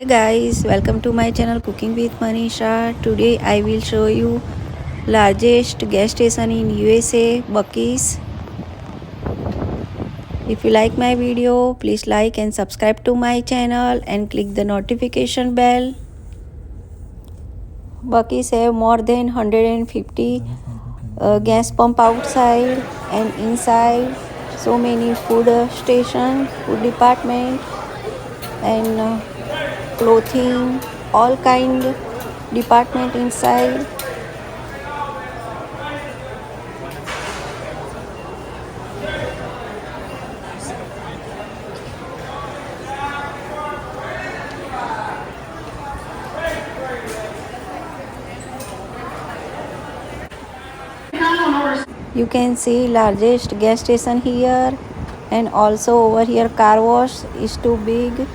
Hey guys, welcome to my channel Cooking with Manisha. Today I will show you largest gas station in USA, BUC-ee'S. If you like my video, please like and subscribe to my channel and click the notification bell. BUC-ee'S have more than 150 gas pump outside and inside. So many food station, food department and clothing, all kind department inside. You can see largest gas station here, and also over here car wash is too big.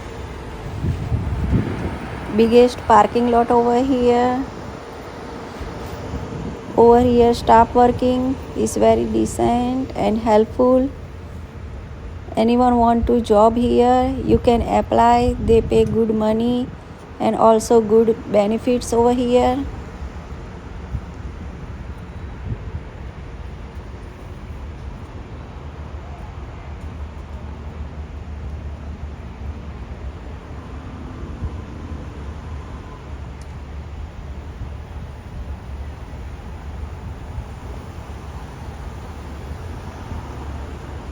Biggest parking lot over here. Over here staff working is very decent and helpful. Anyone want to job here, you can apply. They pay good money and also good benefits over here.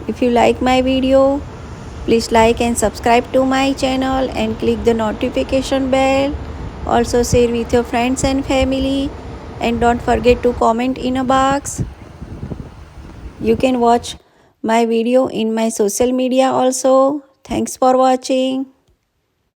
If you like my video, please like and subscribe to my channel and click the notification bell. Also share with your friends and family, and don't forget to comment in a box. You can watch my video in my social media also. Thanks for watching.